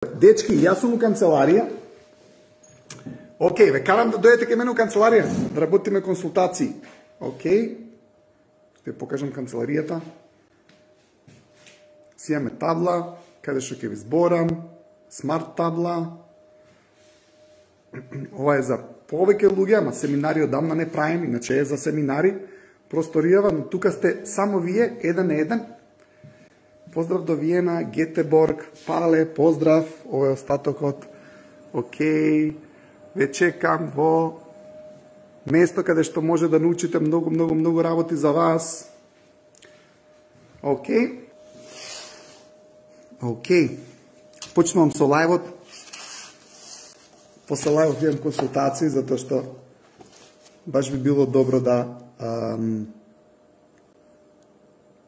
Дечки, јас сум у канцеларија. Океј, ве карам да дојдете кај мене у канцеларија, да работиме консултации. Океј, ще покажам канцеларијата. Си имаме табла, каде што ќе ви зборам, смарт табла. Ова е за повеќе луѓе, ама семинари одамна не правим, иначе е за семинари. Просторијава, но тука сте само вие, еден на еден. Поздрав до Виена, Гетеборг, Пале, поздрав, ова е остатокот. Океј, ве чекам во место каде што може да научите многу работи за вас. Океј. Почнувам со лајвот. После лајвот имам консултации, затоа што баш би било добро да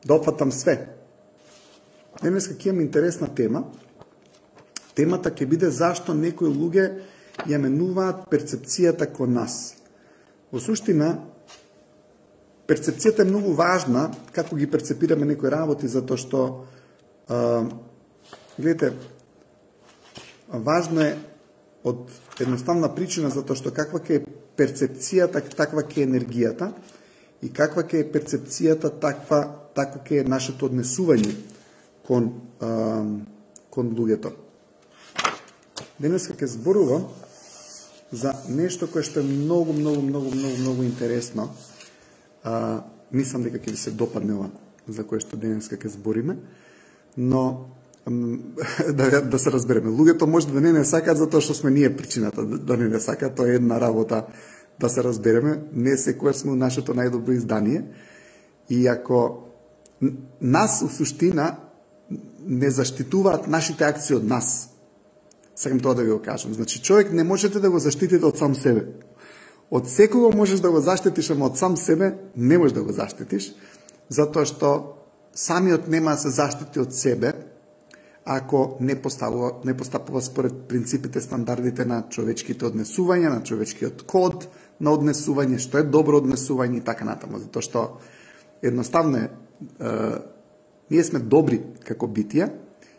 опфатам све. Денеска ќе имам интересна тема. Темата ќе биде зашто некои луѓе ја менуваат перцепцијата кон нас. Во суштина, перцепцијата е многу важна, како ги перцепираме некои работи, затоа што, гледате, важно е од едноставна причина, затоа што каква ќе е перцепцијата, таква ќе е енергијата, и каква ќе е перцепцијата, такво ќе е нашето однесување кон луѓето. Денеска ќе зборувам за нешто кое што е многу интересно. Мислам дека ќе ви се допадне ова за кое што денеска ќе збориме, но да се разбереме. Луѓето може да не сакаат затоа што сме ние причината да не сакаат, тоа е една работа да се разбереме. Не секојаш сме у нашето најдобро издание и ако нас у суштина не заштитуваат нашите акции од нас. Сакам тоа да ви го кажам. Значи, човек не можете да го заштитите од сам себе. Од секого можеш да го заштитиш, ама од сам себе не можеш да го заштитиш, затоа што самиот нема да се заштити од себе, ако не постапува според принципите, стандардите на човечките однесувања, на човечкиот код на однесување, што е добро однесување и така натаму. Затоа што едноставно е, ние сме добри како битија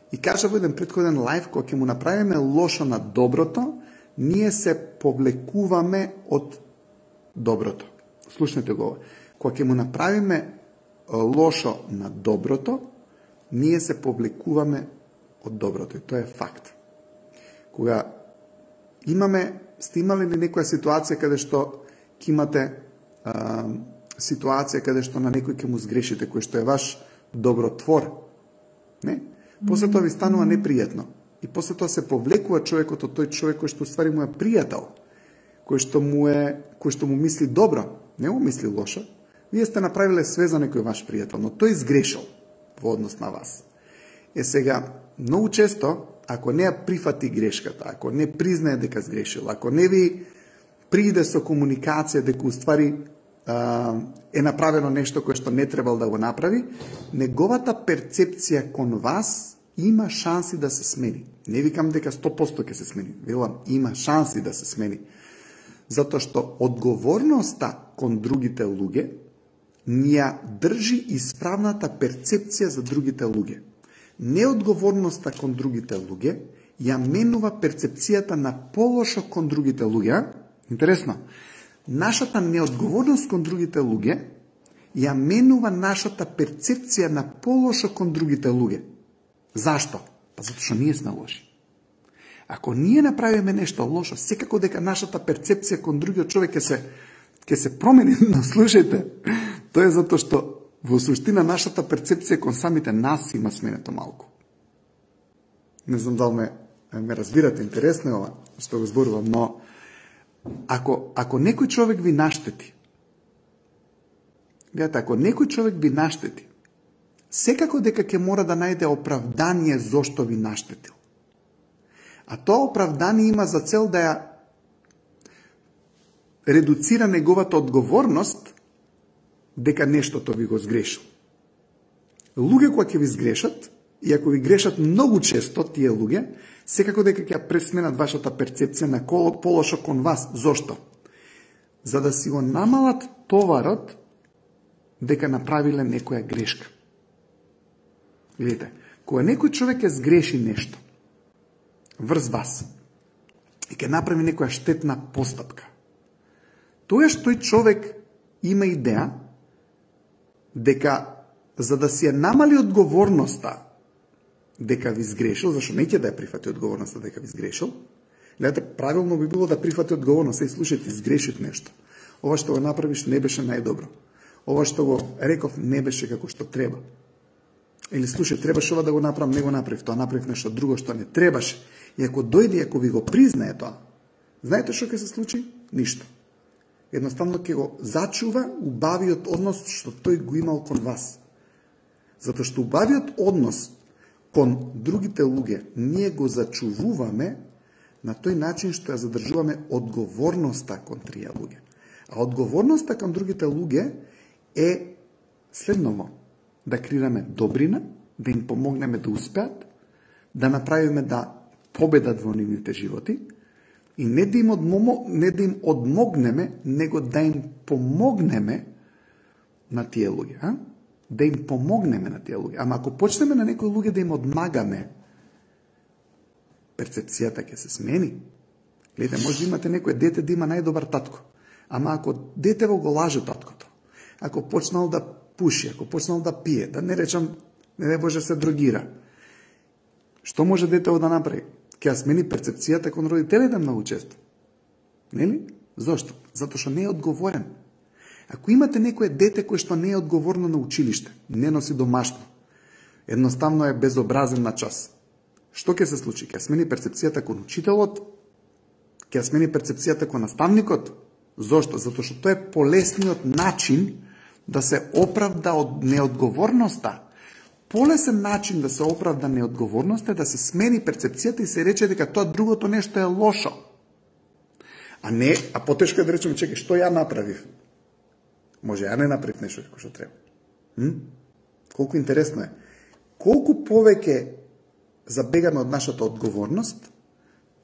и кажа во еден претходен лайф, кога ќе му направиме лошо на доброто, ние се повлекуваме од доброто. Слушнете го ова. Кога ќе му направиме лошо на доброто, ние се повлекуваме од доброто. И тоа е факт. Кога сте имали некоја ситуација каде што ќе имате ситуација каде што на некој ќе му сгрешите, кој што е ваш добротвор, не? После тоа ви станува непријатно. И после тоа се повлекува човекот од тој човек кој што ствари му е пријател, кој што му мисли добро, не му мисли лошо. Вие сте направиле све за некој ваш пријател, но тој сгрешил во однос на вас. Сега, многу често, ако не ја прифати грешката, ако не признае дека сгрешил, ако не ви прииде со комуникација дека уствари е направено нешто кое што не требал да го направи, неговата перцепција кон вас има шанси да се смени. Не викам дека 100% ќе се смени, велам има шанси да се смени. Затоа што одговорноста кон другите луѓе ни ја држи исправната перцепција за другите луѓе. Неодговорноста кон другите луѓе ја менува перцепцијата на полошо кон другите луѓе. Интересно. Нашата неодговорност кон другите луѓе ја менува нашата перцепција на полошо кон другите луѓе. Зашто? Па затоа што ние сме лоши. Ако ние направиме нешто лошо, секако дека нашата перцепција кон другиот човек ќе се промени, но слушајте, тоа е затоа што во суштина нашата перцепција кон самите нас има сменето малку. Не знам дали ме разбирате, интересно е ова што го зборувам, но ако некој човек ви наштети, гледате, ако некој човек ви наштети, секако дека ќе мора да најде оправдание зошто ви наштетил. А тоа оправдание има за цел да ја редуцира неговата одговорност дека нештото ви го сгрешил. Луѓе кои ќе ви сгрешат, и ако ви грешат многу често тие луѓе, секако дека ќе пресменат вашата перцепција на полошо кон вас. Зошто? За да си го намалат товарот дека направиле некоја грешка. Видите, кога некој човек ќе сгреши нешто, врз вас и ќе направи некоја штетна постапка, тогаш тој човек има идеја дека за да си ја намали одговорноста дека ви сгрешил, зашто неќе да ја прифати одговорноста дека ви сгрешил, гледате, правилно би било да прифати одговорноста и слушајте, сгрешив нешто. Ова што го направиш не беше најдобро. Ова што го реков не беше како што треба. Или слушај, требаше ова да го направам, не го направив тоа, направив нешто друго што не требаше. И ако дојде, ако ви го признае тоа, знаете што ќе се случи? Ништо. Едноставно ќе го зачува убавиот однос што тој го имал кон вас. Затоа што убавиот однос кон другите луѓе ние го зачувуваме на тој начин што ја задржуваме одговорноста кон тие луѓе. А одговорноста кон другите луѓе е следново: да креираме добрина, да им помогнеме да успеат, да направиме да победат во нивните животи и не да им одмогнеме, него да им помогнеме на тие луѓе. Да им помогнеме на тие луѓе. Ама ако почнеме на некои луѓе да им одмагаме, перцепцијата ќе се смени. Гледате, може да имате некој дете да има најдобар татко. Ама ако детево го лаже таткото, ако почнал да пуши, ако почнал да пие, да не речам, не Боже, се дрогира, што може детево да направи? Ќе ја смени перцепцијата кон родителите многу често. Нели? Зошто? Затоа што не е одговорен. Ако имате некое дете кое што не е одговорно на училиште, не носи домашно, едноставно е безобразен на час, што ќе се случи? Ќе смени перцепцијата кон учителот, ќе смени перцепцијата кон наставникот. Зошто? Затоа што тоа е полесниот начин да се оправда од неодговорноста. Полесен начин да се оправда неодговорноста е да се смени перцепцијата и се рече дека тоа другото нешто е лошо. А потешко е да речеме, чекај, што ја направив? Може ја не направив нешто како што треба. Колку интересно е. Колку повеќе забегаме од нашата одговорност,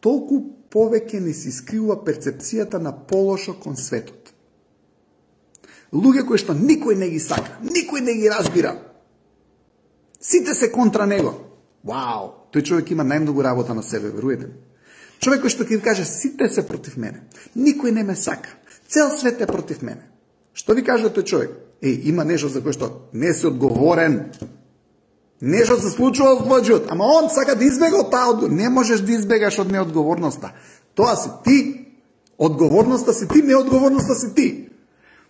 толку повеќе ни се искривува перцепцијата на полошо кон светот. Луѓе кои што никој не ги сака, никој не ги разбира, сите се контра него. Вау, тој човек има најмногу работа на себе, веруете ми. Човек кој што ќе ви каже сите се против мене, никој не ме сака, цел свет е против мене. Што ви каже тој човек? Има нешто за кое што не си одговорен. Нешто се случува во твојот живот, ама он сака да избега од таа одговорност. Не можеш да избегаш од неодговорноста. Тоа си ти. Одговорноста си ти, неодговорноста си ти.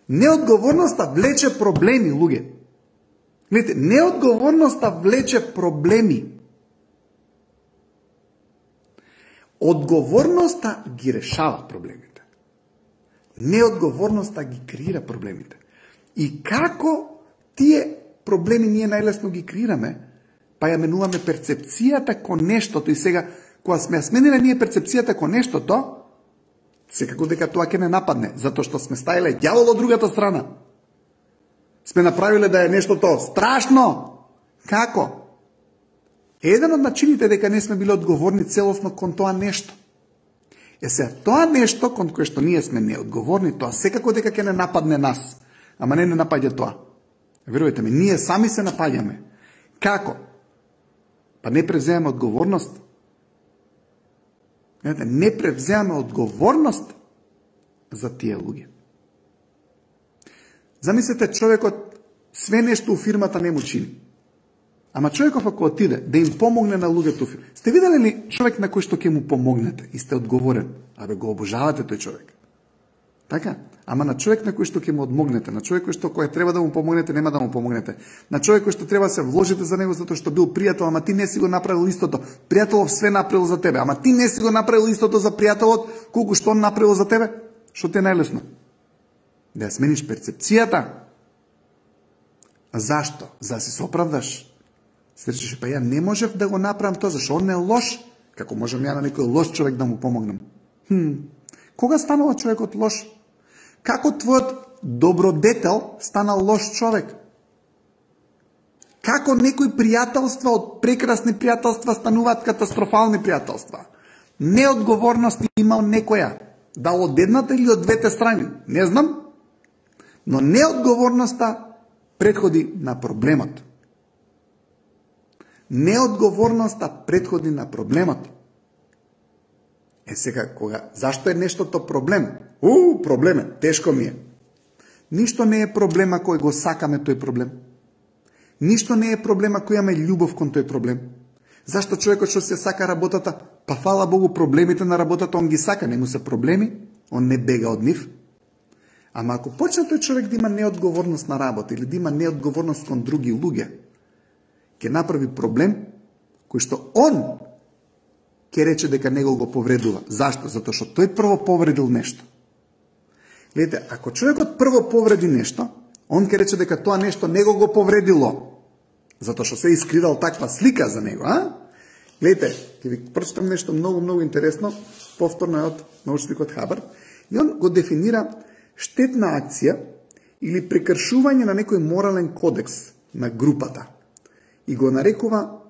Неодговорноста влече проблеми, луѓе. Видите, неодговорноста влече проблеми. Одговорноста ги решава проблемите. Неодговорноста ги креира проблемите. И како тие проблеми ние најлесно ги креираме, па ја менуваме перцепцијата кон нештото и сега, кога сме ја смениле ние перцепцијата кон нештото, секако дека тоа ќе не нападне, затоа што сме ставиле ѓавол од другата страна. Сме направиле да е нештото страшно. Како? Еден од начините дека не сме биле одговорни целосно кон тоа нешто. Сега, тоа нешто кон кое што ние сме неодговорни, тоа секако дека ќе не нападне нас, ама не напаѓа тоа. Верувате ми, ние сами се напаѓаме. Како? Па не превземаме одговорност. Не превземаме одговорност за тие луѓе. Замислете, човекот све нешто у фирмата не му чини. Ама човеков ако отиде да им помогне на луѓето, сте видели ли човек на кој што ќе му помогнете и сте одговорен? Го обожавате тој човек. Така? Ама на човек на кој што ќе му одмогнете, на човек кој што кој треба да му помогнете, нема да му помогнете. На човек кој што треба да се вложите за него затоа што бил пријател, ама ти не си го направил истото. Пријателот све направил за тебе, ама ти не си го направил истото за пријателот, колку што он направил за тебе. Што ти е најлесно? Да ја смениш перцепцијата. А зашто? За да си се оправдаш. Се речеш, па ја не можев да го направам тоа, зашто он не е лош. Како можам ја на некој лош човек да му помогнам? Кога станала човекот лош? Како твојот добродетел станал лош човек? Како некои пријателства од прекрасни пријателства стануваат катастрофални пријателства? Неодговорност имал некоја. Дал од едната или од двете страни? Не знам. Но неодговорноста претходи на проблемот. Неодговорноста претходи на проблемот. Сега, зашто е нештото проблем? Проблем е, тешко ми е. Ништо не е проблем ако го сакаме тој проблем. Ништо не е проблем ако имаме љубов кон тој проблем. Зашто човекот што се сака работата, па фала Богу проблемите на работата он ги сака, не му се проблеми, он не бега од нив. Ама ако почне тој човек да има неодговорност на работа или да има неодговорност кон други луѓе, ќе направи проблем кој што он ќе рече дека него го повредува. Зашто? Затоа што тој прво повредил нешто. Гледате, ако човекот прво повреди нешто, он ќе рече дека тоа нешто него го повредило. Затоа што се искривал таква слика за него, а? Гледате, ќе ви прочитам нешто многу интересно, повторно е од научникот Хабард, и он го дефинира штетна акција или прекршување на некој морален кодекс на групата. И го нарекува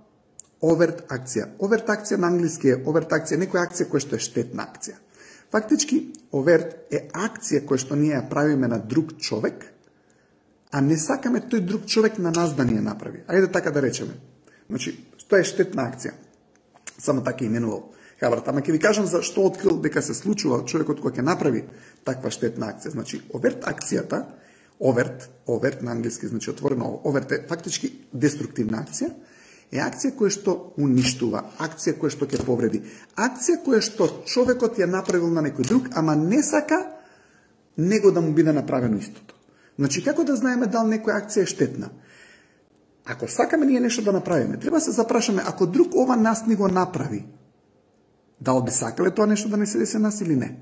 оверт акција. Оверт акција на англиски е оверт акција, некоја акција која што е штетна акција. Фактички, оверт е акција која што ние ја правиме на друг човек, а не сакаме тој друг човек на нас да ни ја направи. Ајде така да речеме. Значи, тоа е штетна акција. Само така именувал Хабард. Ама ќе ви кажам за што открил дека се случува човекот кој ќе направи таква штетна акција. Значи, оверт акцијата, оверт на англиски значи отворено, оверт е фактички деструктивна акција, е акција која што уништува, акција која што ќе повреди, акција која што човекот ја направил на некој друг, ама не сака него да му биде направено истото. Значи, како да знаеме дали некоја акција е штетна? Ако сакаме ние нешто да направиме, треба се запрашаме, ако друг ова нас ни го направи, дали би сакале тоа нешто да не се деси нас или не?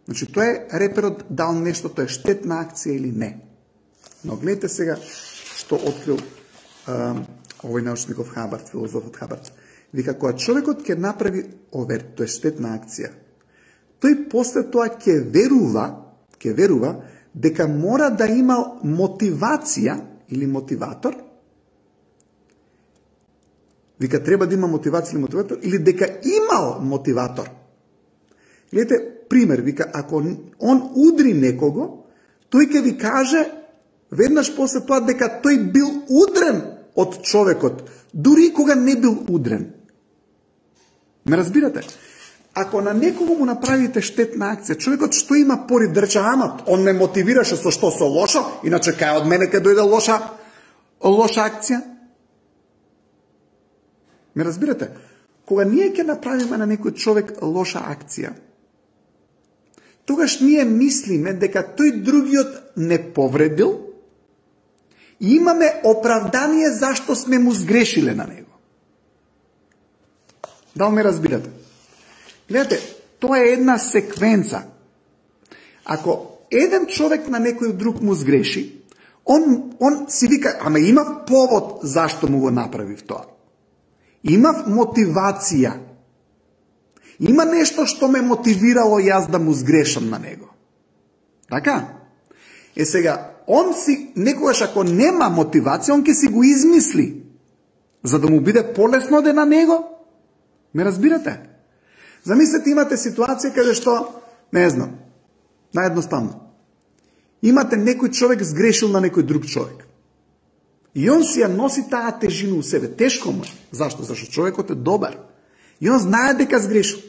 Значи, тоа е реперот дали нештото е штетна акција или не. Но гледате сега што открил овој научников Хабард, филозофот Хабард. Вика, кога човекот ќе направи оверт, тоа е штетна акција, тој после тоа ќе верува дека мора да има мотивација или мотиватор. Вика, треба да има мотивација или мотиватор, или дека имал мотиватор. Гледате, пример, вика, ако он удри некого, тој ќе ви каже веднаш после тоа дека тој бил удрен од човекот, дури кога не бил удрен. Ме разбирате? Ако на некого му направите штетна акција, човекот што има пори дрча, ама он ме мотивираше со што со лошо, иначе кај од мене ќе дојде лоша акција. Ме разбирате? Кога ние ќе направиме на некој човек лоша акција, тогаш ние мислиме дека тој другиот не повредил и имаме оправдание зашто сме му сгрешиле на него. Дали ме разбирате? Гледате, тоа е една секвенца. Ако еден човек на некој друг му сгреши, он си вика, ама имав повод зашто му го направив тоа. Имав мотивација. Има нешто што ме мотивирало јас да му сгрешам на него. Така? Сега, он си, некогаш ако нема мотивација, он ќе си го измисли, за да му биде полесно да на него. Ме разбирате? Замислете, имате ситуација каде што, не знам, наедноставно. Имате некој човек сгрешил на некој друг човек. И он си ја носи таа тежина у себе. Тешко му е. Зашто? Зашто човекот е добар. И он знае дека сгрешил.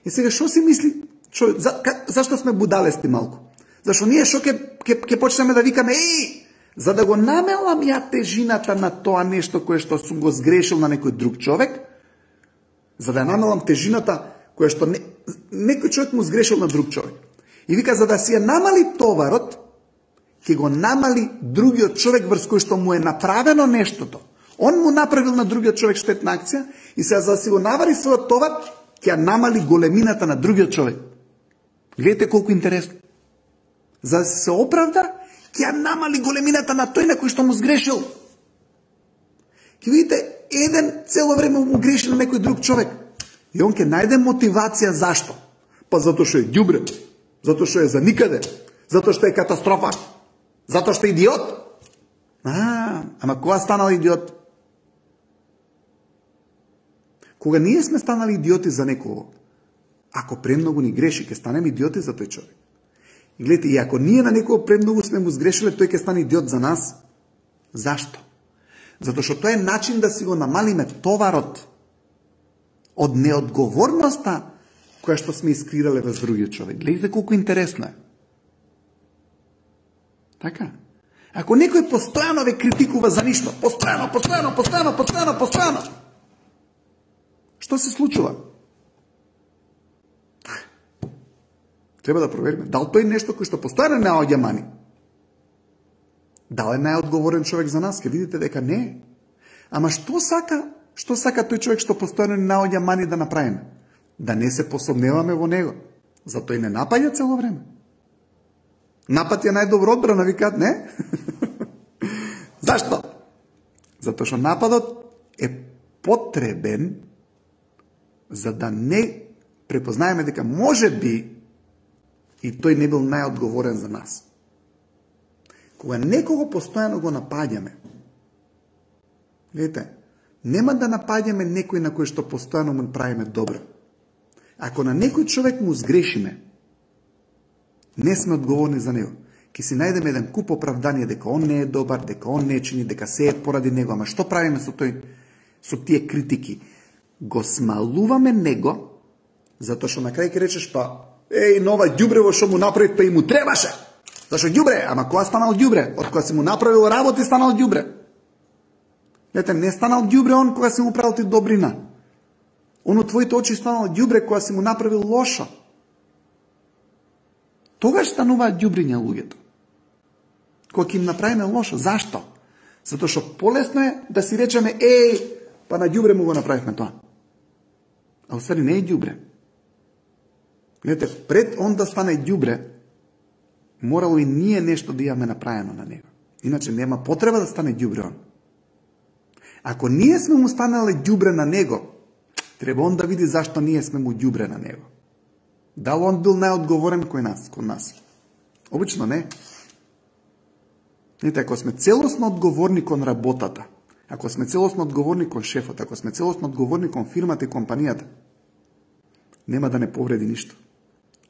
И сега што си мисли? Зашто сме будалести малку? Зашто ние што ќе почнеме да викаме, за да го намелам ја тежината на тоа нешто кое што сум го сгрешил на некој друг човек, за да ја намелам тежината кое што некој човек му сгрешил на друг човек. И вика, за да си ја намали товарот, ќе го намали другиот човек врз кој што му е направено нештото. Он му направил на другиот човек штетна акција и сега за да си го навари својот товар, ќе ја намали големината на другиот човек. Гледате колку интересно. За да се оправда, ќе ја намали големината на тој на кој што му сгрешил. Ќе видите, еден цело време му греши на некој друг човек. И он ќе најде мотивација зашто? Па затоа што е ѓубрев, затоа што е за никаде, затоа што е катастрофа, затоа што е идиот. Ама кога станал идиот? Кога ние сме станали идиоти за некого, ако премногу ни греши, ќе станеме идиоти за тој човек. И гледайте, и ако ние на некого премногу сме му сгрешиле, тој ќе стане идиот за нас. Зашто? Затоа што тоа е начин да си го намалиме товарот од неодговорноста која што сме искрирале во другиот човек. Гледайте колку интересно е. Така? Ако некој постојано ве критикува за ништо, постојано, што се случува? Треба да провериме. Дал тој нешто кој што постојано наоѓа мани? Дал е најодговорен човек за нас? Ке видите дека не е. Ама што сака тој човек што постојано наоѓа мани да направиме? Да не се посомневаме во него. Затоа и не напаѓа цело време. Напад е најдобро одбрана, викаат, не? Зашто? Затоа што нападот е потребен за да не препознаеме дека може би и тој не бил најодговорен за нас. Кога некого постојано го напаѓаме, видите, нема да напаѓаме некој на кој што постојано му правиме добро. Ако на некој човек му сгрешиме, не сме одговорни за него. Ке си најдеме еден куп оправдание дека он не е добар, дека он не чини, дека се е поради него. Ама што правиме со тие критики? Го смалуваме него, затоа што на крај ќе речеш, па, нова ѓубрево што му направи, па и му требаше. Зашо ѓубре? Ама кога станал ѓубре? Од кога си му направил работи, станал ѓубре. Лете, не станал ѓубре он кога си му правил ти добрина. Он од твоите очи станал ѓубре кога си му направил лошо. Тогаш стануваат ѓубриња луѓето. Кога ќе им направиме лошо. Зашто? Затоа што полесно е да си речеме, па на ѓубре му го направивме тоа. А уствари не е ѓубре. Гледате, пред он да стане ѓубре, морало и ние нешто да имаме направено на него. Иначе нема потреба да стане ѓубре он. Ако ние сме му станале ѓубре на него, треба он да види зашто ние сме му ѓубре на него. Дали он бил најодговорен кон нас? Обично не. Видите, ако сме целосно одговорни кон работата, ако сме целосно одговорни кон шефот, ако сме целосно одговорни кон фирмата и компанијата, нема да не повреди ништо.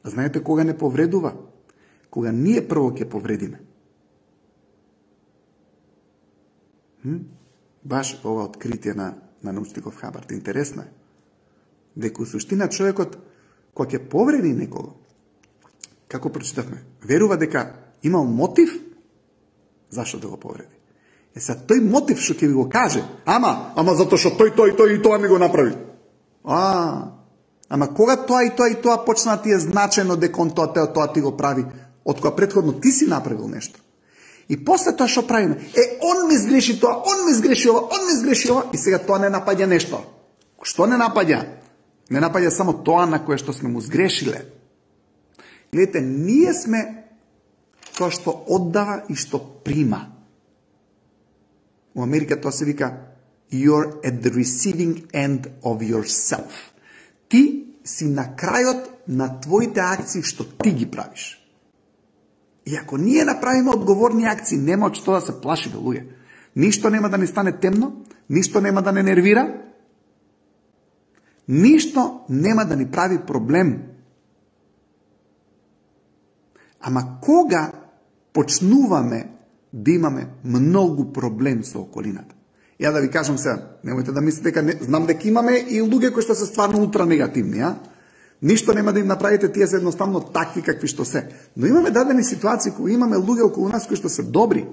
А знаете кога не повредува? Кога ние прво ќе повредиме. Баш ова откритие на научников Хабард. Интересно е. Дека у суштина човекот, кога ќе повреди некого, како прочитавме, верува дека имал мотив зашто да го повреди. Сад тој мотив што ќе ви го каже, ама затоа што тој и тоа ми го направи. Ама кога тоа и тоа почна да ти е значено дека он тоа ти го прави, од кога претходно ти си направил нешто. И после тоа што правиме? Он ми сгреши тоа, он ми сгреши ова, и сега тоа не напаѓа нешто. Што не напаѓа? Не напаѓа само тоа на кое што сме му сгрешиле. Гледате, ние сме тоа што оддава и што прима. У Америка тоа се вика you're at the receiving end of yourself. Ти си на крајот на твоите акции што ти ги правиш. И ако ние направиме одговорни акции, нема од што да се плашиме, луѓе. Ништо нема да не стане темно, ништо нема да не нервира, ништо нема да ни прави проблем. Ама кога почнуваме да имаме многу проблем со околината? Ја да ви кажам сега, немојте да мислите дека знам дека имаме и луѓе кои што се стварно ултра негативни, Ништо нема да им направите, тие се едноставно такви какви што се. Но имаме дадени ситуации кои имаме луѓе околу нас кои што се добри,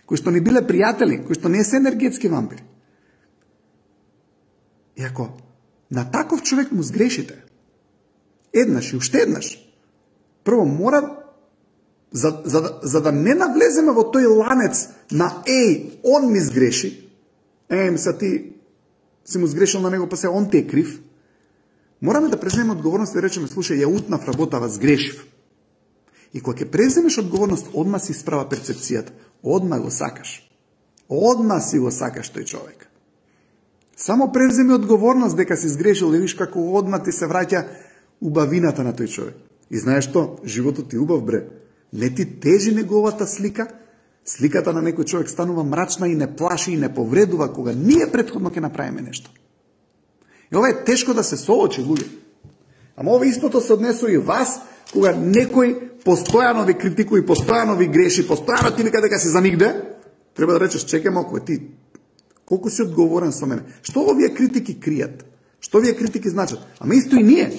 кои што ни биле пријатели, кои што не се енергетски вампири. И ако на таков човек му сгрешите, еднаш и уште еднаш, прво мора, за да не навлеземе во тој ланец на он ми сгреши, са ти си му сгрешил на него, па се он ти е крив, мораме да преземеме одговорност и да речеме, слушај, ја утнав работава, сгрешив. И кога ќе преземеш одговорност, одма си исправа перцепцијата. Одма го сакаш. Одма си го сакаш тој човек. Само преземи одговорност дека си сгрешил и виш како одма ти се враќа убавината на тој човек. И знаеш што? Животот ти убав, бре. Не ти тежи неговата слика. Сликата на некој човек станува мрачна и не плаши и не повредува кога ние претходно ќе направиме нешто. И ова е тешко да се соочи, луѓе. Ама ова истото се однесува и вас, кога некој постојано ви критикува и постојано ви греши, постојано ти вика дека си за нигде, треба да речеш, чекај малку, ти колку си одговорен со мене? Што овие критики кријат? Што овие критики значат? Ама исто и ние.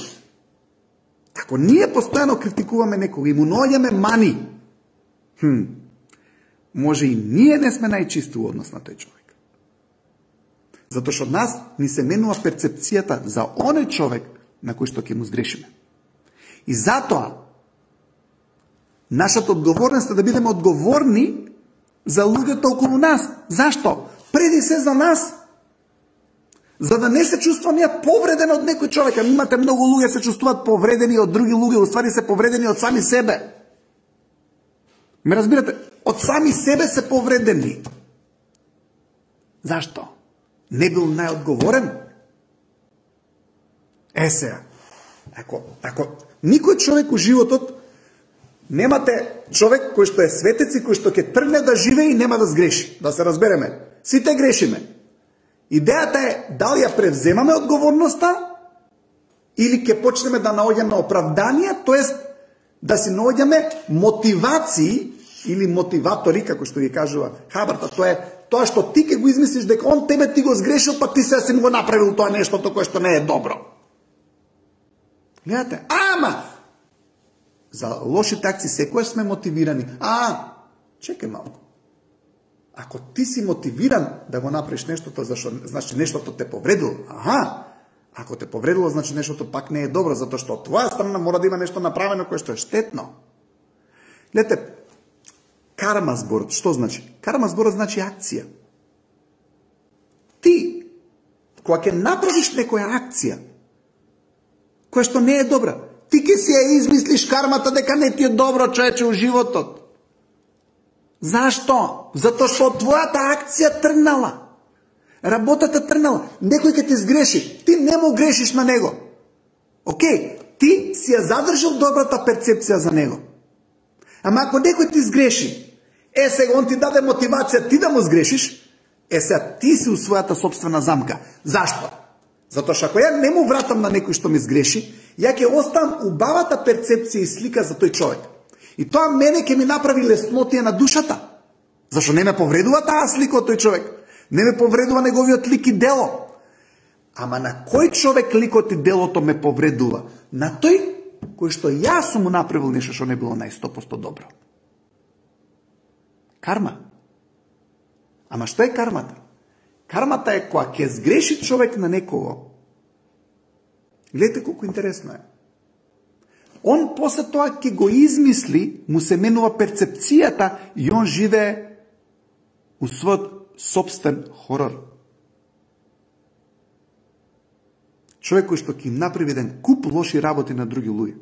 Ако ние постојано критикуваме некога и му наоѓаме мани, може и ние не сме најчисти у однос на тој човек. Затоа што нас ни се менува перцепцијата за оној човек на кој што ќе му сгрешиме. И затоа нашата одговорност е да бидеме одговорни за луѓето околу нас. Зашто? Преди се за нас. За да не се чувствам ја повреден од некој човек. Имате многу луѓе се чувствуваат повредени од други луѓе, уствари се повредени од сами себе. Ме разбирате? Од сами себе се повредени. Зашто? Не бил најодговорен? Сега. Ако никој човек у животот немате човек кој што е светец и кој што ќе тргне да живее и нема да сгреши. Да се разбереме. Сите грешиме. Идејата е дали ја превземаме одговорноста или ќе почнеме да наоѓаме оправдание, тоест да си наоѓаме мотивации или мотиватори, како што ги кажува Хабарта, тоа што ти ќе го измислиш дека он тебе ти го сгрешил, па ти се го направил тоа нештото кое што не е добро. Гледате, ама за лошите акции секојаш сме мотивирани. Чекај малку. Ако ти си мотивиран да го направиш нештото, значи нештото те повредило. Ако те повредило, значи нештото пак не е добро, затоа што од твоја страна мора да има нешто направено кое што е штетно. Гледате, карма зборот, што значи? Карма зборот значи акција. Ти, кога ќе направиш некоја акција, која што не е добра, ти ќе си ја измислиш кармата дека не ти е добро, човече, у животот. Зашто? Затоа што твојата акција тргнала. Работата тргнала. Некој ќе ти сгреши. Ти не му грешиш на него. Океј, ти си ја задржал добрата перцепција за него. Ама ако некој ти сгреши, сега он ти даде мотивација ти да му сгрешиш, сега ти си у својата собствена замка. Зашто? Затоа што ако ја не му вратам на некој што ми сгреши, ја ќе оставам убавата перцепција и слика за тој човек. И тоа мене ќе ми направи леснотија на душата. Зашто не ме повредува таа слика од тој човек. Не ме повредува неговиот лик и дело. Ама на кој човек ликот и делото ме повредува? На тој кој што јас сум му направил нешто што не било нај 100% добро. Карма. Ама што е кармата? Кармата е кога ќе сгреши човек на некого. Гледате колку интересно е. Он после тоа ќе го измисли, му се менува перцепцијата и он живее у својот собствен хорор. Човек кој што ќе направи еден куп лоши работи на други луѓе.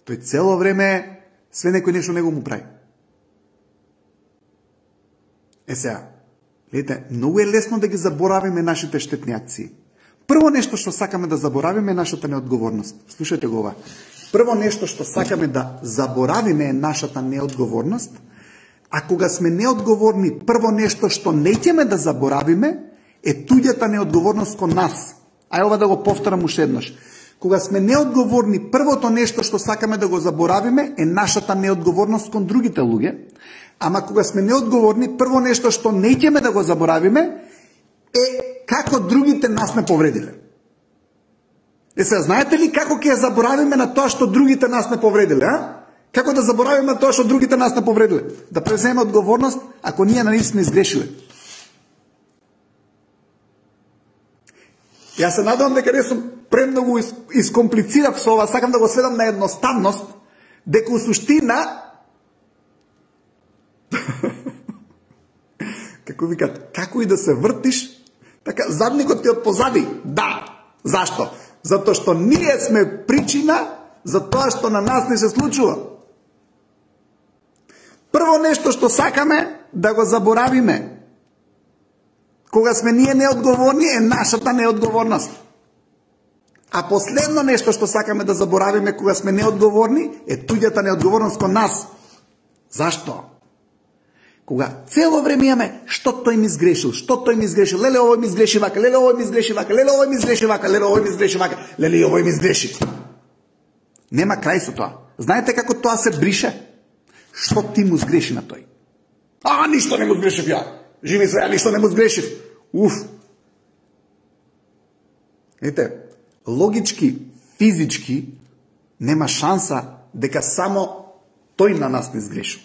Тој цело време све некој нешто него му прави. Сега, гледате, многу е лесно да ги заборавиме нашите штетни акции. Прво нешто што сакаме да заборавиме е нашата неодговорност. Слушајте го ова. Прво нешто што сакаме да заборавиме е нашата неодговорност, а кога сме неодговорни, прво нешто што не ќеме да заборавиме е туѓата неодговорност кон нас. Ај ова да го повторам уште еднаш. Кога сме неодговорни, првото нешто што сакаме да го заборавиме е нашата неодговорност кон другите луѓе, ама кога сме неодговорни, прво нешто што не ќеме да го заборавиме е како другите нас не повредиле. Сега, знаете ли како ќе заборавиме на тоа што другите нас не повредиле, Како да заборавиме тоа што другите нас не повредиле? Да преземе одговорност ако ние на нив сме изгрешиле. Јас се надевам дека не сум премногу искомплицирав со ова, сакам да го сведам на едноставност, дека у суштина како викат, како и да се вртиш, така задникот ти од позади. Да. Зашто? Затоа што ние сме причина за тоа што на нас не се случува. Прво нешто што сакаме да го заборавиме кога сме ние неодговорни е нашата неодговорност. А последно нешто што сакаме да заборавиме кога сме неодговорни е туѓата неодговорност кон нас. Зашто? Кога цело време имаме што тој ми сгрешил, леле овој ми сгреши вака, леле овој ми сгреши вака, леле овој ми сгреши вака, леле овој ми сгреши вака, леле овој ми сгреши. Нема крај со тоа. Знаете како тоа се брише? Што ти му сгреши на тој? Ништо не му сгрешив ја. Живи се, ништо не му сгрешив. Ете, логички, физички, нема шанса дека само тој на нас не сгрешил.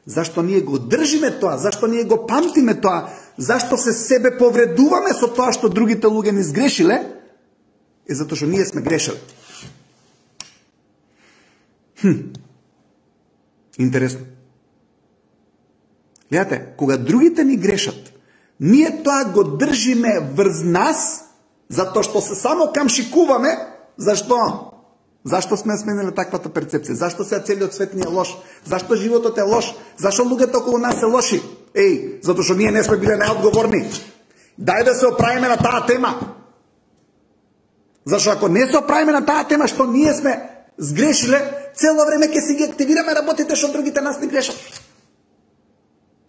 Зашто ние го држиме тоа, зашто ние го памтиме тоа, зашто се себе повредуваме со тоа што другите луѓе не сгрешиле, е затоа што ние сме грешили. Интересно. Гледате, кога другите ни грешат, ние тоа го држиме врз нас, затоа што се само камшикуваме. Зашто? Зашто сме сменили таквата перцепција? Зашто сега целиот свет ни е лош? Зашто животот е лош? Зашто луѓето околу нас се лоши? Затоа што ние не сме биле најодговорни. Дај да се оправиме на таа тема. Зашто ако не се оправиме на таа тема што ние сме сгрешиле, цело време ќе си ги активираме работите што другите нас не грешат.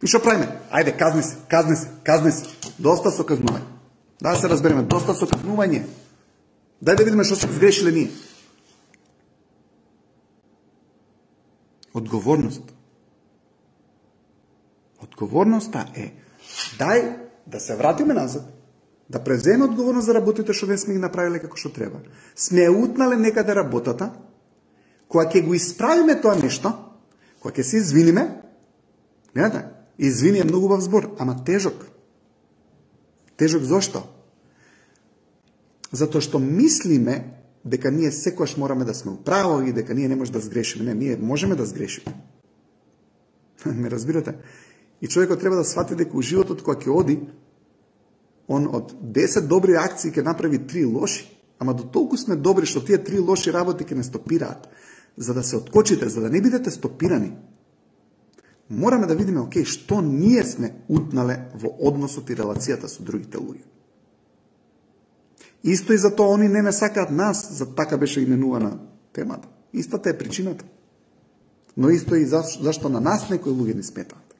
И што правиме? Ајде, казни се. Доста со казнување. Да се разбереме, доста со казнување. Дај да видиме што се сгрешиле ние. Одговорноста е дај да се вратиме назад, да преземе одговорност за работите што не сме ги направиле како што треба. Сме утнале некаде работата, кога ќе го исправиме тоа нешто, кога ќе се извиниме, гледате, извини е многу убав збор, ама тежок. Тежок зошто? Затоа што мислиме дека ние секогаш мораме да сме управо и дека ние не може да сгрешиме. Не, ние можеме да сгрешиме. Ме разбирате? И човекот треба да свати дека у животот кога ќе оди, он од 10 добри акции ќе направи 3 лоши, ама до толку сме добри што тие 3 лоши работи ќе не стопираат. За да се откочите, за да не бидете стопирани, мораме да видиме, што ние сме утнале во односот и релацијата со другите луѓе. Исто и за тоа они не сакаат нас, за така беше именувана темата. Истата е причината. Но исто и зашто на нас некои луѓе не сметаат.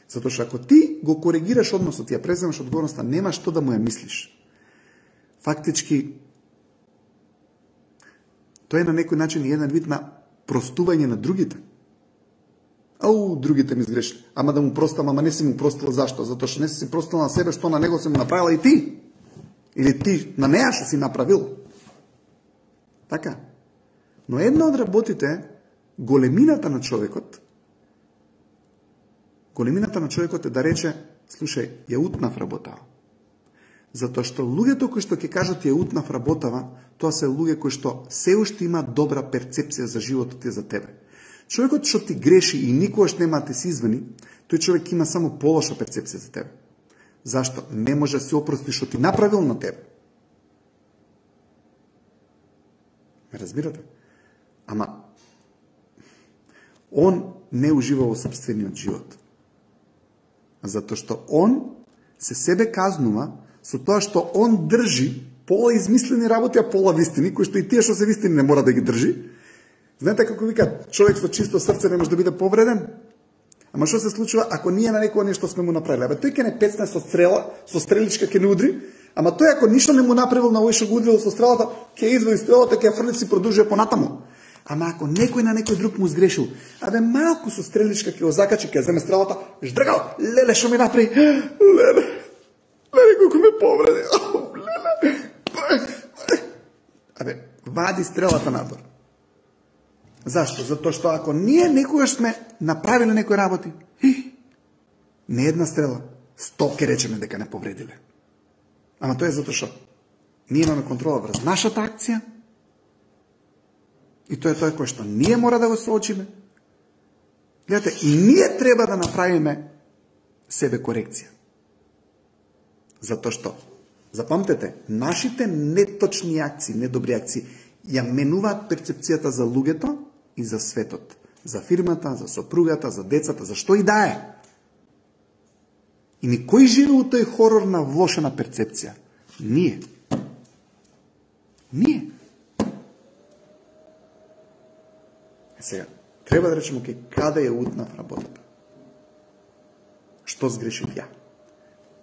Затоа што ако ти го коригираш односот и ја преземеш одговорноста, нема што да му ја мислиш. Фактички, тоа е на некој начин еден вид на простување на другите. Другите ми сгрешили. Ама да му простам, ама не си му простила зашто? Затоа што не си простила на себе, што на него си му направила и ти. Или ти на неа што си направил. Така. Но една од работите, големината на човекот е да рече, слушај, ја утнав работава. Затоа што луѓето кои што ќе кажат ја утнав работава, тоа се луѓе кои што се уште имаат добра перцепција за животот и за тебе. Човекот што ти греши и никогаш нема да се извини, тој човек има само полоша перцепција за тебе. Зашто? Не може да се опрости што ти направил на тебе. Ме разбирате? Ама, он не ужива во собствениот живот. Затоа што он се себе казнува со тоа што он држи пола измислени работи, а пола вистини, кои што и тие што се вистини не мора да ги држи. Знаете како викаат, човек со чисто срце не може да биде повреден? Ама што се случува ако ние на некој нешто сме му направиле? Тој ќе не пецне со стрела, со стреличка ќе не удри, ама тој ако ништо не му направил на овој што го удрил со стрелата, ќе извади стрелата, ќе ја фрли си продолжува понатаму. Ама ако некој на некој друг му сгрешил, малку со стреличка ќе го закачи, ќе земе стрелата, ждргал, леле што ми направи, леле колку ме повреди, леле. Вади стрелата надвор. Зашто? Затоа што ако ние некогаш сме направиле некои работи, не една стрела, 100 ќе речеме дека не повредиле. Ама тоа е затоа што ние имаме контрола врз нашата акција и тоа е тоа кое што ние мора да го соочиме. Гледате, и ние треба да направиме себе корекција. Затоа што, запамтете, нашите неточни акции, недобри акции, ја менуваат перцепцијата за луѓето и за светот, за фирмата, за сопругата, за децата, за што и да е. И никој живе у тој хорор на влошена перцепција? Ние. Сега, треба да речеме, каде ја утнав работата? Што сгрешив ја?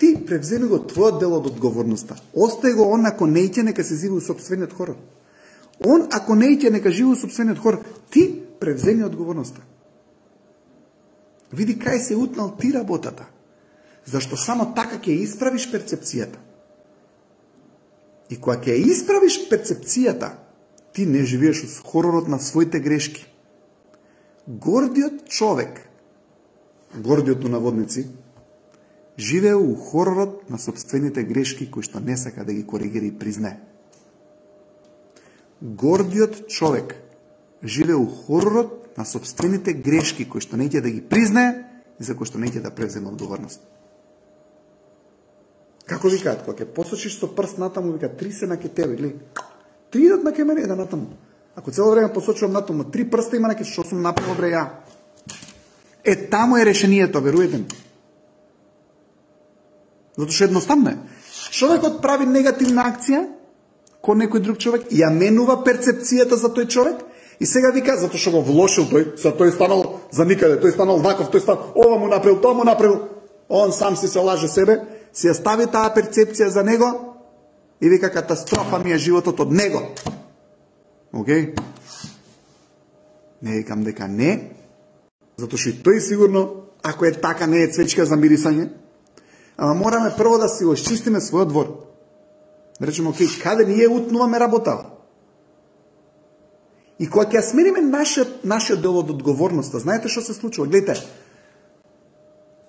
Ти превземи го твојот дел од одговорноста. Остај го он ако не ќе нека се живее у сопствениот хорор. Он ако не ќе нека живее у сопствениот хорор. Ти превземи одговорноста. Види кај се утнал ти работата. Зашто само така ќе исправиш перцепцијата. И кога ќе исправиш перцепцијата, ти не живееш од хоророт на своите грешки. Гордиот човек, гордиот на наводници, живее у хоророт на собствените грешки кои што не сака да ги коригира и признае. Гордиот човек живее у хоророт на собствените грешки кои што не ќе да ги признае и за кои што не ќе да преземе одговорност. Како викаат, кога ќе посочиш со прст натаму, вика 3 се на ке тебе, гледај. 3 идат на ке мене, еден натаму. Ако цело време посочувам натаму, 3 прста има на ке што сум направил бре ја. Таму е решението, веруете ми. Затоа што едноставно е. Човекот прави негативна акција кон некој друг човек, ја менува перцепцијата за тој човек и сега вика, затоа што го влошил тој, за тој станал за никаде, тој станал ваков, тој станал, ова му направил, тоа му направил. Он сам си се лаже себе, си ја стави таа перцепција за него и вика катастрофа ми е животот од него. Океј? Не викам дека не, затоа што и тој сигурно, ако е така, не е цвечка за мирисање, ама мораме прво да си го изчистиме својот двор. Да речеме, окей, каде ние утнуваме работава? И кога ќе смениме нашиот дел од одговорноста, знаете што се случува? Гледайте,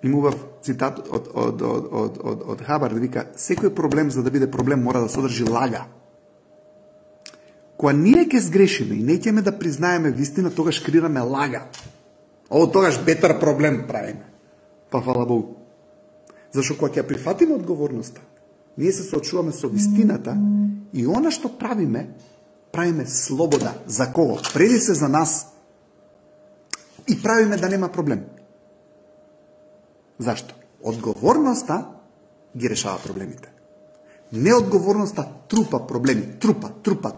имував цитат од Хабар, да вика, секој проблем, за да биде проблем, мора да содржи лага. Кога ние ќе сгрешиме и не ќеме да признаеме вистина, тогаш креираме лага. Ово тогаш бетар проблем правиме. Па фала Богу. Зашто кога ќе прифатиме одговорноста, ние се соочуваме со вистината и она што правиме слобода. За кого? Преди се за нас. И правиме да нема проблем. Зашто? Одговорноста ги решава проблемите. Неодговорноста трупа проблеми. Трупа.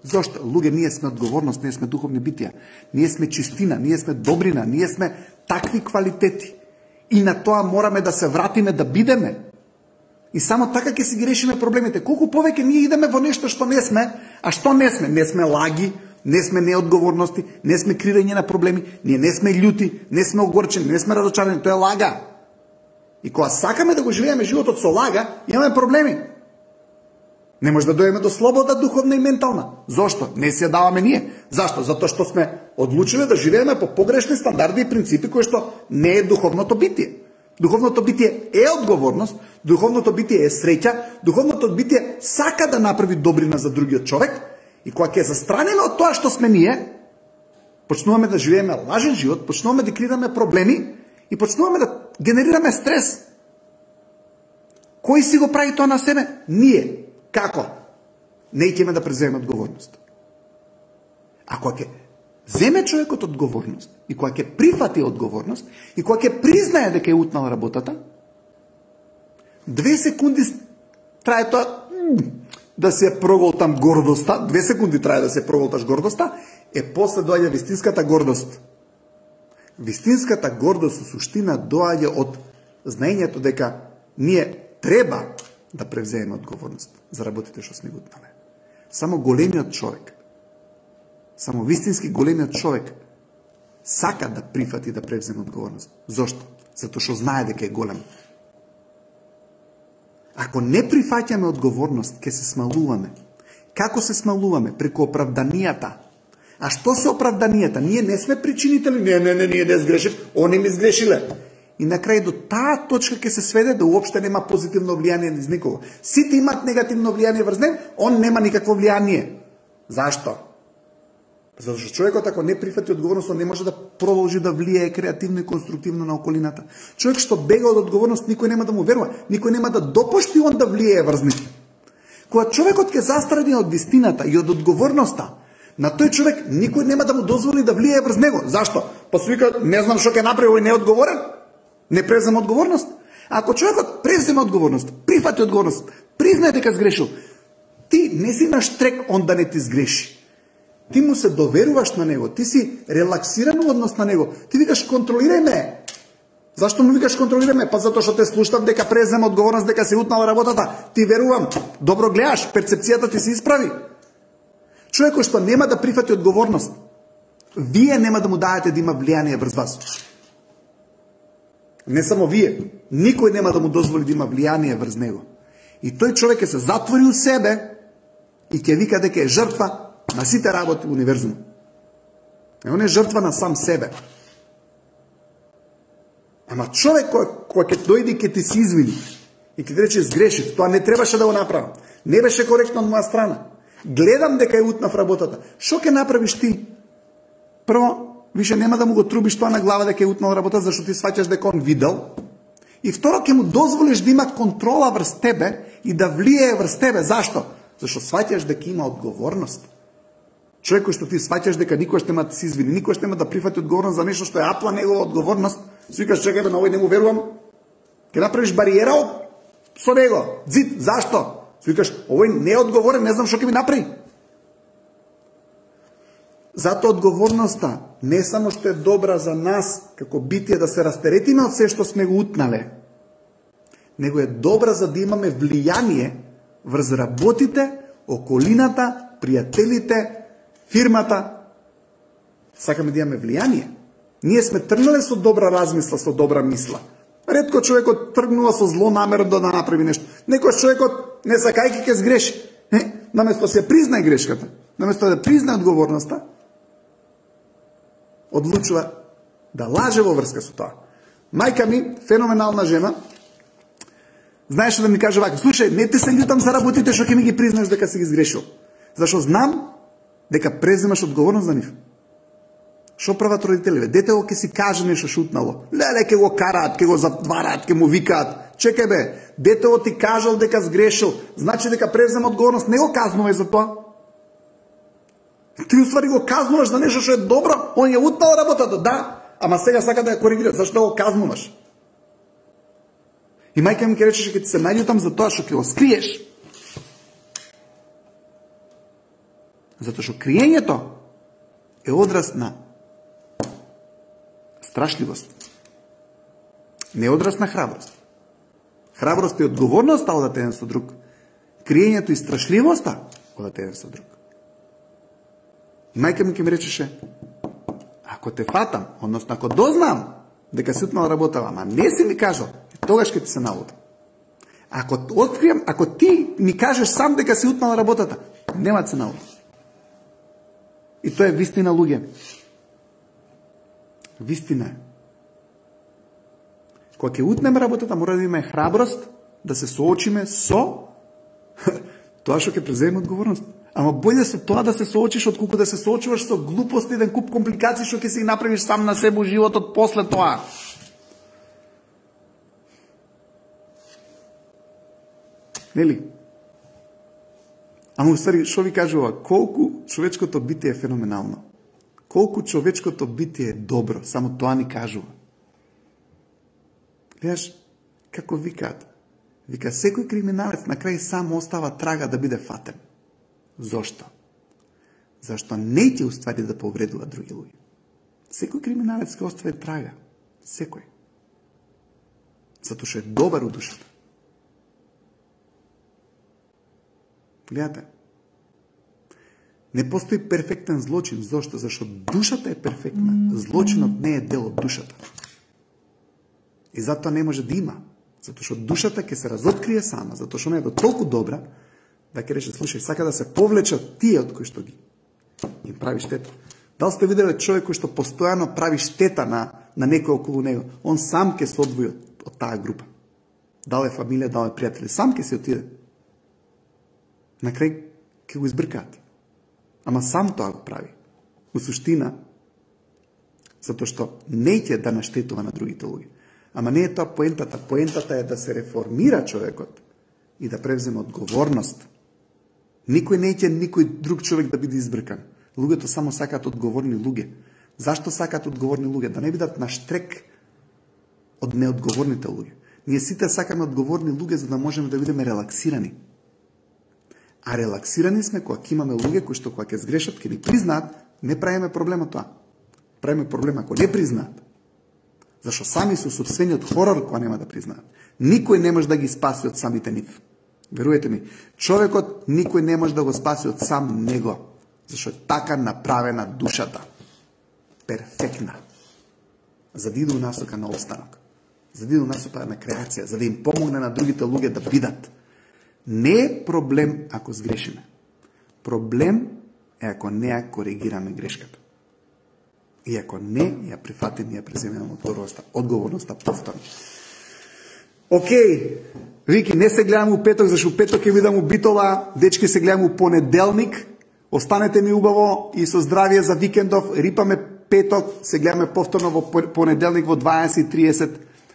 Зашто? Луѓе, ние сме одговорност, ние сме духовни битија. Ние сме чистина, ние сме добрина, ние сме такви квалитети. И на тоа мораме да се вратиме, да бидеме. И само така ќе си ги решиме проблемите. Колку повеќе ние идеме во нешто што не сме, а што не сме? Не сме лаги, не сме неодговорности, не сме криење на проблеми, ние не сме љути, не сме огорчени, не сме разочарани, тоа е лага. И кога сакаме да го живееме животот со лага, имаме проблеми. Не може да дојдеме до слобода духовна и ментална. Зошто? Не се даваме ние. Зашто? Затоа што сме одлучиле да живееме по погрешни стандарди и принципи кои што не е духовното битие. Духовното битие е одговорност, духовното битие е среќа, духовното битие сака да направи добрина за другиот човек и кога ќе застранеме од тоа што сме ние, почнуваме да живееме лажен живот, почнуваме да креираме проблеми и почнуваме да генерираме стрес. Кој си го прави тоа на себе? Ние. Како? Не ќеме да преземеме одговорност. А кога ќе земе човекот одговорност и кога ќе прифати одговорност и кога ќе признае дека е утнал работата, 2 секунди трае тоа да се проголтам гордоста, 2 секунди трае да се проголташ гордоста, после доаѓа вистинската гордост. Вистинската гордост со суштина доаѓа од знаењето дека ние треба да превземе одговорност за работите што сме го утнале. Само големиот човек, само вистински големиот човек сака да прифати да превземе одговорност. Зошто? Затоа што знае дека е голем. Ако не прифаќаме одговорност, ќе се смалуваме. Како се смалуваме? Преку оправданијата. А што се оправданијата? Ние не сме причинители. Не, ние не сгрешим. Они ми сгрешиле. И на крај до таа точка ќе се сведе да уопште нема позитивно влијание низ никого. Сите имат негативно влијание врз него, он нема никакво влијание. Зашто? Затоа што човекот ако не прифати одговорност, он не може да продолжи да влијае креативно и конструктивно на околината. Човек што бега од одговорност, никој нема да му верува, никој нема да допушти он да влијае врз него. Кога човекот ќе застрани од вистината и од одговорноста, на тој човек никој нема да му дозволи да влијае врз него. Зашто? Па се вика, не знам што ќе направи, овој не е одговорен. Не презема одговорност. Ако човекот преземе одговорност, прифати одговорност, признае дека сгрешил, ти не си на штрек он да не ти сгреши. Ти му се доверуваш на него, ти си релаксиран во однос на него. Ти викаш контролирај ме. Зашто му викаш контролирај ме? Па затоа што те слушнав дека презема одговорност, дека си утнал работата. Ти верувам, добро гледаш, перцепцијата ти се исправи. Човекот што нема да прифати одговорност, вие нема да му дадете да има влијание врз вас. Не само вие, никој нема да му дозволи да има влијание врз него. И тој човек ќе се затвори у себе и ќе вика дека е жртва на сите работи во универзумот. Он е жртва на сам себе. Ама човек кој ќе дојде и ќе ти се извини и ќе ти рече сгрешив, тоа не требаше да го направам. Не беше коректно од моја страна. Гледам дека е утнав работата. Што ќе направиш ти? Прво, више нема да му го трубиш тоа на глава дека е утнал работата, зашто ти сваќаш дека он видел. И второ, ќе му дозволиш да има контрола врз тебе и да влијае врз тебе. Зашто? Зашто сваќаш дека има одговорност. Човек кој што ти сваќаш дека никош нема да се извини, никош нема да прифати одговорност за нешто што е апла негова одговорност, си викаш чекај бе, на овој не му верувам. Ќе направиш бариера со него. Зид, зашто? Си викаш овој не е одговорен, не знам што ќе ми направи. Зато одговорноста не само што е добра за нас како битие да се растеретиме од се што сме го утнале, него е добра за да имаме влијание врз работите, околината, пријателите, фирмата. Сакаме да имаме влијание. Ние сме тргнале со добра размисла, со добра мисла. Ретко човекот тргнува со зло намерно да направи нешто. Некој човекот не сакајќи ќе сгреши. Наместо се признае грешката, наместо да признае одговорноста, одлучува да лаже во врска со тоа. Мајка ми, феноменална жена, знаеше да ми каже вака: слушај, не те се љутам за работите што ќе ми ги признаеш дека си ги сгрешил. Зашто знам дека преземаш одговорност за нив. Што прават родителите? Детето ќе си каже нешто шутнало. Леле, ќе го караат, ќе го затвараат, ќе му викаат. Чекај бе, детето ти кажал дека сгрешил, значи дека презема одговорност, не го казнувај за тоа. Ти уствари го казнуваш за нешто што е добро, он ја утнал работата, да, ама сега сака да ја коригира, зашто го казнуваш? И мајка ми ќе речеше, ќе ти се наљутам за тоа што ќе го скриеш. Затоа што криењето е одраз на страшливост. Не одраз на храброст. Храброст и одговорноста одат еден со друг. Криењето и страшливоста одат еден со друг. И мајка ми ќе ми речеше: ако те фатам, односно ако дознам дека си утнал работава, ама не си ми кажал, тогаш ќе ти се налутам. Ако открием, ако ти ми кажеш сам дека си утнал работата, нема да се налутам. И тоа е вистина, луѓе. Вистина е. Кога ќе утнеме работата, мора да имаме храброст да се соочиме со тоа што ќе преземеме одговорност. Ама боље со тоа да се соочиш, отколку да се соочуваш со глупости, еден куп компликации што ќе си ги направиш сам на себе животот после тоа. Нели? Ама уствари, што ви кажува? Колку човечкото битие е феноменално. Колку човечкото битие е добро. Само тоа ни кажува. Гледаш, како викаат? Вика, секој криминалец на крај само остава трага да биде фатен. Зошто? Зашто не ќе уствари да повредува други луѓе. Секој криминалец ќе остави трага. Секој. Затоа што е добар у душата. Гледате, не постои перфектен злочин. Зошто? Зашто душата е перфектна. Злочинот не е дел од душата. И затоа не може да има. Затоа што душата ќе се разоткрие сама. Затоа што не е толку добра да ќе рече: слушај, сака да се повлечат тие од кои што ги им прави штета. Дали сте виделе човек кој што постојано прави штета на некој околу него? Он сам ќе се одвои од таа група. Дали е фамилија, дали е пријатели, сам ќе се отиде. На крај ќе го избркаат. Ама сам тоа го прави. У суштина, затоа што не ќе да наштетува на другите луѓе. Ама не е тоа поентата. Поентата е да се реформира човекот и да превземе одговорност. Никој не ќе никој друг човек да биде избркан. Луѓето само сакаат одговорни луѓе. Зашто сакаат одговорни луѓе? Да не бидат на штрек од неодговорните луѓе. Ние сите сакаме одговорни луѓе за да можеме да бидеме релаксирани. А релаксирани сме кога ќе имаме луѓе кои што кога ќе сгрешат, ќе ни признаат, не правиме проблема тоа. Правиме проблема ако не признаат. Зашто сами се собствени од хорор кога нема да признаат. Никој не може да ги спаси од самите нив. Веруете ми, човекот никој не може да го спаси од сам него. Зашто е така направена душата. Перфектна. За да иде у насока на останок. За да иде у насока на креација. За да им помогне на другите луѓе да бидат. Не е проблем ако сгрешиме. Проблем е ако не ја коригираме грешката. И ако не ја прифатиме, ја преземеме одговорноста повторно. Океј, Вики, не се гледам у петок, зашто у петок ќе видам у Битола, дечки се гледам у понеделник. Останете ми убаво и со здравие за викендов. Рипаме петок, се гледаме повторно во понеделник во 20:30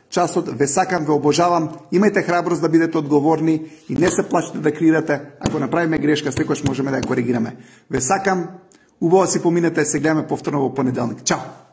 часот. Ве сакам, ве обожавам. Имајте храброст да бидете одговорни и не се плачете да криирате. Ако направиме грешка, секогаш можеме да ја коригираме. Ве сакам, убаво си поминете, се гледаме повторно во понеделник. Чао!